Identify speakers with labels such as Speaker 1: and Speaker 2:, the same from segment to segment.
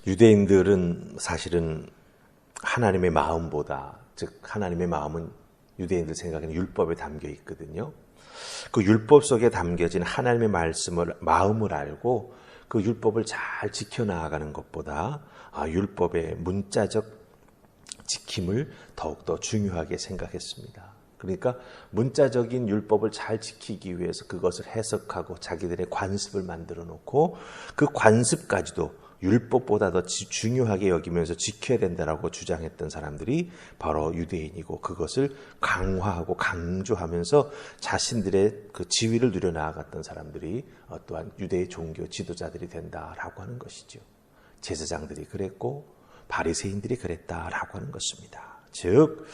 Speaker 1: 유대인들은 사실은 하나님의 마음보다, 즉 하나님의 마음은 유대인들 생각에는 율법에 담겨 있거든요. 그 율법 속에 담겨진 하나님의 마음을 알고 그 율법을 잘 지켜나가는 것보다 율법의 문자적 지킴을 더욱더 중요하게 생각했습니다. 그러니까 문자적인 율법을 잘 지키기 위해서 그것을 해석하고 자기들의 관습을 만들어 놓고 그 관습까지도 율법보다 더 중요하게 여기면서 지켜야 된다라고 주장했던 사람들이 바로 유대인이고, 그것을 강화하고 강조하면서 자신들의 그 지위를 누려나갔던 사람들이 또한 유대의 종교 지도자들이 된다라고 하는 것이죠. 제사장들이 그랬고 바리새인들이 그랬다라고 하는 것입니다. 즉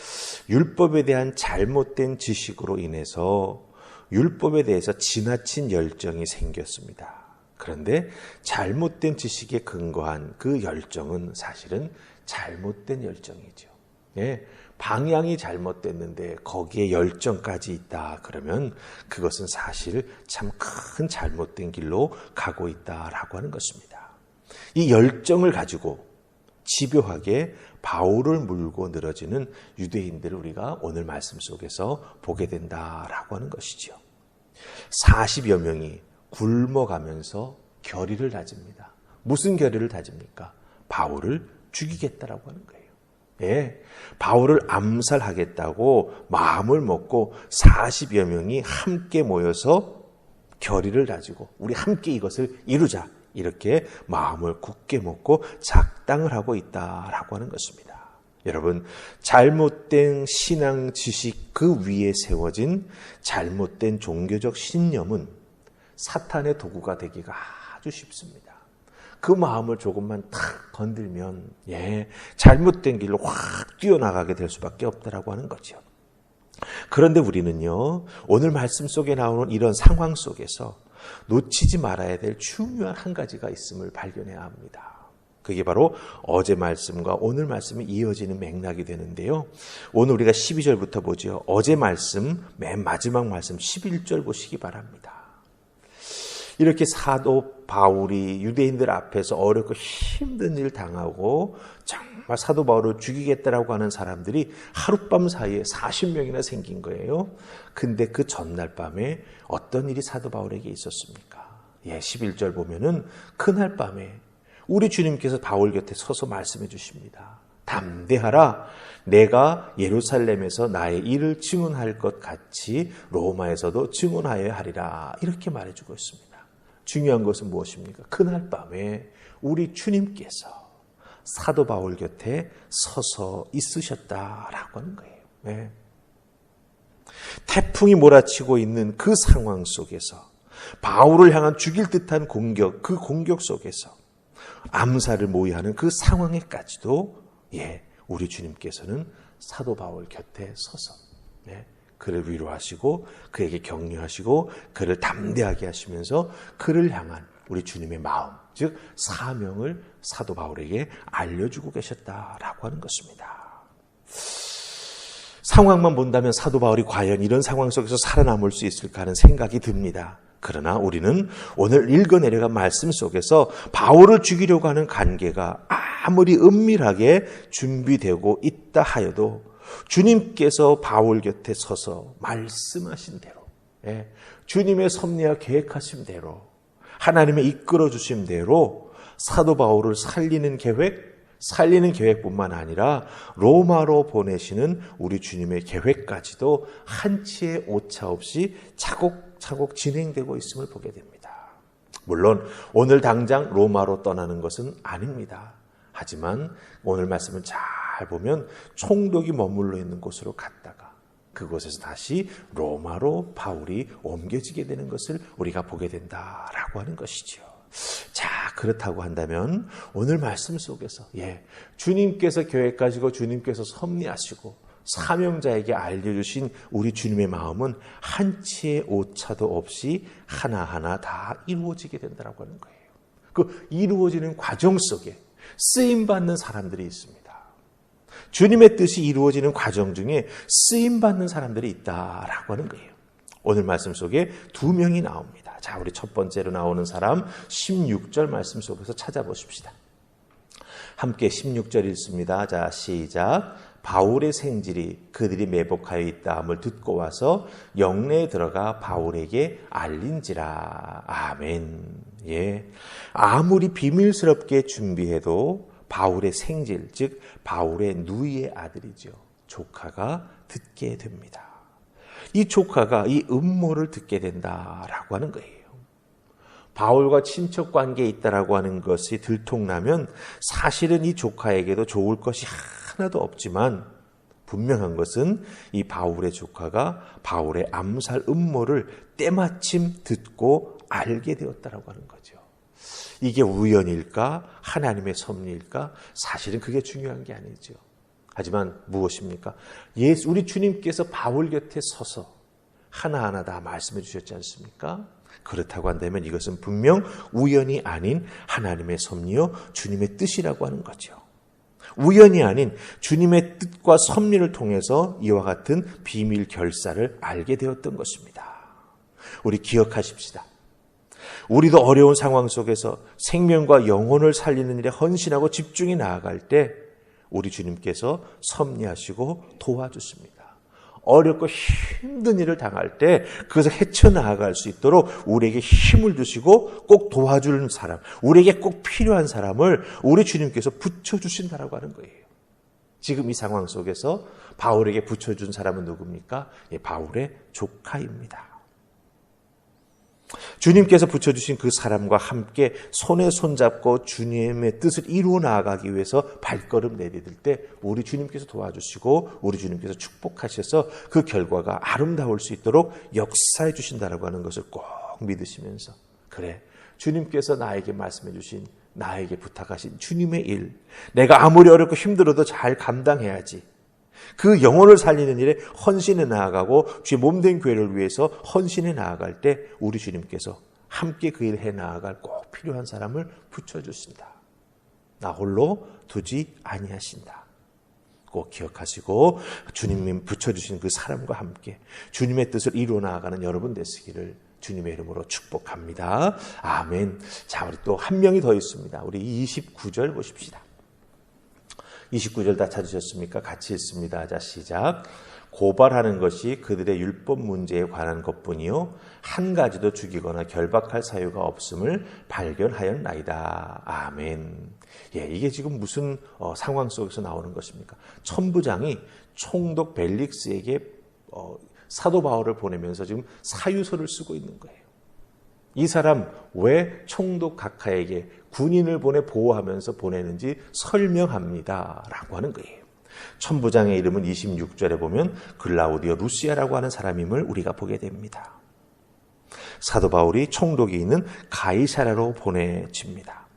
Speaker 1: 율법에 대한 잘못된 지식으로 인해서 율법에 대해서 지나친 열정이 생겼습니다. 그런데 잘못된 지식에 근거한 그 열정은 사실은 잘못된 열정이죠. 예, 방향이 잘못됐는데 거기에 열정까지 있다 그러면 그것은 사실 참 큰 잘못된 길로 가고 있다라고 하는 것입니다. 이 열정을 가지고 집요하게 바울을 물고 늘어지는 유대인들을 우리가 오늘 말씀 속에서 보게 된다라고 하는 것이죠. 40여 명이 굶어가면서 결의를 다집니다. 무슨 결의를 다집니까? 바울을 죽이겠다라고 하는 거예요. 예, 바울을 암살하겠다고 마음을 먹고 40여 명이 함께 모여서 결의를 다지고 우리 함께 이것을 이루자, 이렇게 마음을 굳게 먹고 작당을 하고 있다라고 하는 것입니다. 여러분, 잘못된 신앙 지식 그 위에 세워진 잘못된 종교적 신념은 사탄의 도구가 되기가 아주 쉽습니다. 그 마음을 조금만 탁 건들면 잘못된 길로 확 뛰어나가게 될 수밖에 없다라고 하는 거죠. 그런데 우리는요, 오늘 말씀 속에 나오는 이런 상황 속에서 놓치지 말아야 될 중요한 한 가지가 있음을 발견해야 합니다. 그게 바로 어제 말씀과 오늘 말씀이 이어지는 맥락이 되는데요. 오늘 우리가 12절부터 보죠. 어제 말씀 맨 마지막 말씀 11절 보시기 바랍니다. 이렇게 사도 바울이 유대인들 앞에서 어렵고 힘든 일 당하고 정말 사도 바울을 죽이겠다라고 하는 사람들이 하룻밤 사이에 40명이나 생긴 거예요. 근데 그 전날 밤에 어떤 일이 사도 바울에게 있었습니까? 11절 보면은 그날 밤에 우리 주님께서 바울 곁에 서서 말씀해 주십니다. 담대하라. 내가 예루살렘에서 나의 일을 증언할 것 같이 로마에서도 증언하여야 하리라. 이렇게 말해주고 있습니다. 중요한 것은 무엇입니까? 그날 밤에 우리 주님께서 사도 바울 곁에 서서 있으셨다라고 하는 거예요. 네. 태풍이 몰아치고 있는 그 상황 속에서 바울을 향한 죽일 듯한 공격, 그 공격 속에서 암살을 모의하는 그 상황에까지도 우리 주님께서는 사도 바울 곁에 서서 그를 위로하시고 그에게 격려하시고 그를 담대하게 하시면서 그를 향한 우리 주님의 마음, 즉 사명을 사도 바울에게 알려주고 계셨다라고 하는 것입니다. 상황만 본다면 사도 바울이 과연 이런 상황 속에서 살아남을 수 있을까 하는 생각이 듭니다. 그러나 우리는 오늘 읽어내려간 말씀 속에서 바울을 죽이려고 하는 관계가 아무리 은밀하게 준비되고 있다 하여도 주님께서 바울 곁에 서서 말씀하신 대로, 주님의 섭리와 계획하신 대로, 하나님의 이끌어 주신 대로 사도 바울을 살리는 계획뿐만 아니라 로마로 보내시는 우리 주님의 계획까지도 한치의 오차 없이 차곡차곡 진행되고 있음을 보게 됩니다. 물론 오늘 당장 로마로 떠나는 것은 아닙니다. 하지만 오늘 말씀을 잘 보면 총독이 머물러 있는 곳으로 갔다가 그곳에서 다시 로마로 바울이 옮겨지게 되는 것을 우리가 보게 된다라고 하는 것이죠. 자, 그렇다고 한다면 오늘 말씀 속에서 주님께서 계획 가지고 주님께서 섭리하시고 사명자에게 알려주신 우리 주님의 마음은 한치의 오차도 없이 하나하나 다 이루어지게 된다고 하는 거예요. 그 이루어지는 과정 속에 쓰임받는 사람들이 있습니다. 주님의 뜻이 이루어지는 과정 중에 쓰임받는 사람들이 있다라고 하는 거예요. 오늘 말씀 속에 2명이 나옵니다. 자, 우리 첫 번째로 나오는 사람 16절 말씀 속에서 찾아보십시다. 함께 16절 읽습니다. 자, 시작. 바울의 생질이 그들이 매복하여 있다함을 듣고 와서 영내에 들어가 바울에게 알린지라. 아멘. 예. 아무리 비밀스럽게 준비해도 바울의 생질, 즉 바울의 누이의 아들이죠. 조카가 듣게 됩니다. 이 조카가 이 음모를 듣게 된다라고 하는 거예요. 바울과 친척 관계에 있다라고 하는 것이 들통나면 사실은 이 조카에게도 좋을 것이 하나도 없지만 분명한 것은 이 바울의 조카가 바울의 암살 음모를 때마침 듣고 알게 되었다라고 하는 거죠. 이게 우연일까? 하나님의 섭리일까? 사실은 그게 중요한 게 아니죠. 하지만 무엇입니까? 우리 주님께서 바울 곁에 서서 하나하나 다 말씀해 주셨지 않습니까? 그렇다고 한다면 이것은 분명 우연이 아닌 하나님의 섭리요 주님의 뜻이라고 하는 거죠. 우연이 아닌 주님의 뜻과 섭리를 통해서 이와 같은 비밀 결사를 알게 되었던 것입니다. 우리 기억하십시다. 우리도 어려운 상황 속에서 생명과 영혼을 살리는 일에 헌신하고 집중해 나아갈 때 우리 주님께서 섭리하시고 도와주십니다. 어렵고 힘든 일을 당할 때 그것을 헤쳐나아갈 수 있도록 우리에게 힘을 주시고 꼭 도와주는 사람, 우리에게 꼭 필요한 사람을 우리 주님께서 붙여주신다라고 하는 거예요. 지금 이 상황 속에서 바울에게 붙여준 사람은 누굽니까? 바울의 조카입니다. 주님께서 붙여주신 그 사람과 함께 손에 손잡고 주님의 뜻을 이루어 나아가기 위해서 발걸음 내디딜 때 우리 주님께서 도와주시고 우리 주님께서 축복하셔서 그 결과가 아름다울 수 있도록 역사해 주신다라고 하는 것을 꼭 믿으시면서 그래, 주님께서 나에게 말씀해 주신, 나에게 부탁하신 주님의 일, 내가 아무리 어렵고 힘들어도 잘 감당해야지. 그 영혼을 살리는 일에 헌신해 나아가고 주의 몸된 교회를 위해서 헌신해 나아갈 때 우리 주님께서 함께 그 일을 해 나아갈 꼭 필요한 사람을 붙여주신다. 나 홀로 두지 아니하신다. 꼭 기억하시고 주님이 붙여주신 그 사람과 함께 주님의 뜻을 이루어 나아가는 여러분 되시기를 주님의 이름으로 축복합니다. 아멘. 자, 우리 또 한 명이 더 있습니다. 우리 29절 보십시다. 29절 다 찾으셨습니까? 같이 읽습니다. 자, 시작. 고발하는 것이 그들의 율법 문제에 관한 것뿐이요 한 가지도 죽이거나 결박할 사유가 없음을 발견하였나이다. 아멘. 예, 이게 지금 무슨 상황 속에서 나오는 것입니까? 천부장이 총독 벨릭스에게 사도 바울을 보내면서 지금 사유서를 쓰고 있는 거예요. 이 사람 왜 총독 각하에게 군인을 보내 보호하면서 보내는지 설명합니다. 라고 하는 거예요. 천부장의 이름은 26절에 보면 글라우디오 루시아라고 하는 사람임을 우리가 보게 됩니다. 사도 바울이 총독이 있는 가이사랴로 보내집니다.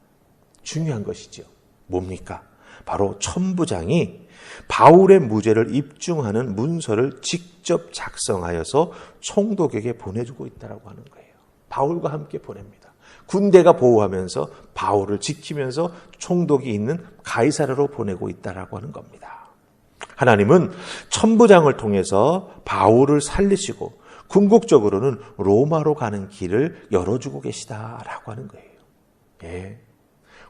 Speaker 1: 중요한 것이죠. 뭡니까? 바로 천부장이 바울의 무죄를 입증하는 문서를 직접 작성하여서 총독에게 보내주고 있다고 하는 거예요. 바울과 함께 보냅니다. 군대가 보호하면서 바울을 지키면서 총독이 있는 가이사랴로 보내고 있다라고 하는 겁니다. 하나님은 천부장을 통해서 바울을 살리시고 궁극적으로는 로마로 가는 길을 열어주고 계시다라고 하는 거예요. 예,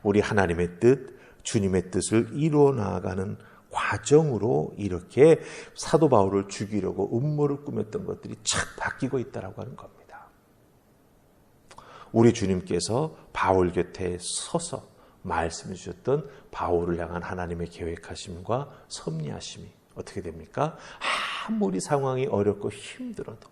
Speaker 1: 우리 하나님의 뜻, 주님의 뜻을 이루어 나아가는 과정으로 이렇게 사도 바울을 죽이려고 음모를 꾸몄던 것들이 착 바뀌고 있다라고 하는 겁니다. 우리 주님께서 바울 곁에 서서 말씀해 주셨던 바울을 향한 하나님의 계획하심과 섭리하심이 어떻게 됩니까? 아무리 상황이 어렵고 힘들어도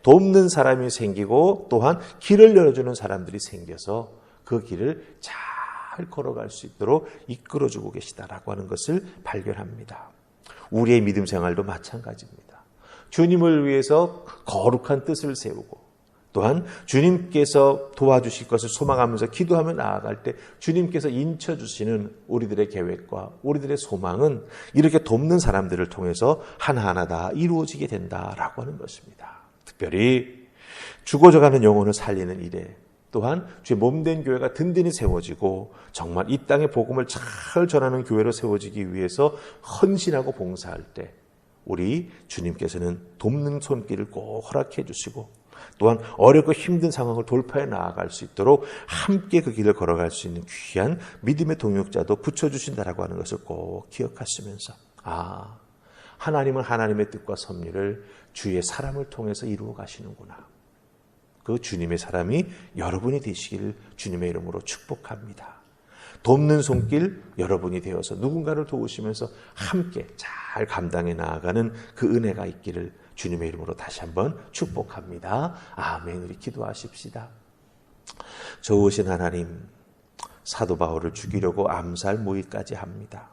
Speaker 1: 돕는 사람이 생기고 또한 길을 열어주는 사람들이 생겨서 그 길을 잘 걸어갈 수 있도록 이끌어주고 계시다라고 하는 것을 발견합니다. 우리의 믿음 생활도 마찬가지입니다. 주님을 위해서 거룩한 뜻을 세우고 또한 주님께서 도와주실 것을 소망하면서 기도하며 나아갈 때 주님께서 인쳐주시는 우리들의 계획과 우리들의 소망은 이렇게 돕는 사람들을 통해서 하나하나 다 이루어지게 된다라고 하는 것입니다. 특별히 죽어져가는 영혼을 살리는 일에 또한 주의 몸된 교회가 든든히 세워지고 정말 이 땅의 복음을 잘 전하는 교회로 세워지기 위해서 헌신하고 봉사할 때 우리 주님께서는 돕는 손길을 꼭 허락해 주시고 또한 어렵고 힘든 상황을 돌파해 나아갈 수 있도록 함께 그 길을 걸어갈 수 있는 귀한 믿음의 동역자도 붙여주신다라고 하는 것을 꼭 기억하시면서 하나님은 하나님의 뜻과 섭리를 주의 사람을 통해서 이루어 가시는구나. 그 주님의 사람이 여러분이 되시기를 주님의 이름으로 축복합니다. 돕는 손길 여러분이 되어서 누군가를 도우시면서 함께 잘 감당해 나아가는 그 은혜가 있기를 주님의 이름으로 다시 한번 축복합니다. 아멘. 우리 기도하십시다. 좋으신 하나님, 사도 바울을 죽이려고 암살 모의까지 합니다.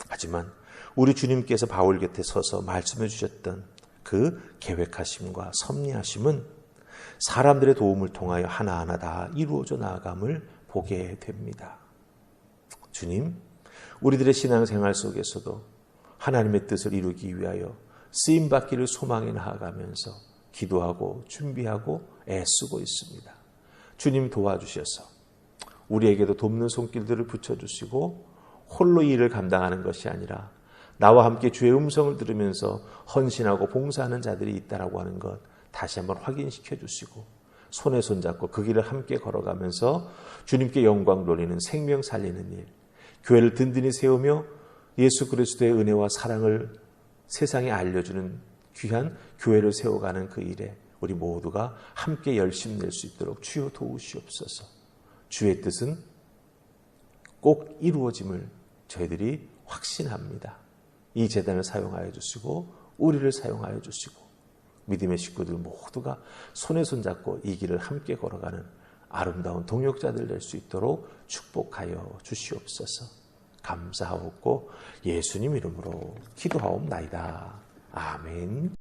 Speaker 1: 하지만 우리 주님께서 바울 곁에 서서 말씀해 주셨던 그 계획하심과 섭리하심은 사람들의 도움을 통하여 하나하나 다 이루어져 나아감을 보게 됩니다. 주님, 우리들의 신앙생활 속에서도 하나님의 뜻을 이루기 위하여 쓰임받기를 소망해 나아가면서 기도하고 준비하고 애쓰고 있습니다. 주님 도와주셔서 우리에게도 돕는 손길들을 붙여주시고 홀로 이 일을 감당하는 것이 아니라 나와 함께 주의 음성을 들으면서 헌신하고 봉사하는 자들이 있다라고 하는 것 다시 한번 확인시켜 주시고 손에 손잡고 그 길을 함께 걸어가면서 주님께 영광 돌리는 생명 살리는 일, 교회를 든든히 세우며 예수 그리스도의 은혜와 사랑을 세상에 알려주는 귀한 교회를 세워가는 그 일에 우리 모두가 함께 열심 낼 수 있도록 주여 도우시옵소서. 주의 뜻은 꼭 이루어짐을 저희들이 확신합니다. 이 재단을 사용하여 주시고 우리를 사용하여 주시고 믿음의 식구들 모두가 손에 손잡고 이 길을 함께 걸어가는 아름다운 동역자들 될 수 있도록 축복하여 주시옵소서. 감사하옵고 예수님 이름으로 기도하옵나이다. 아멘.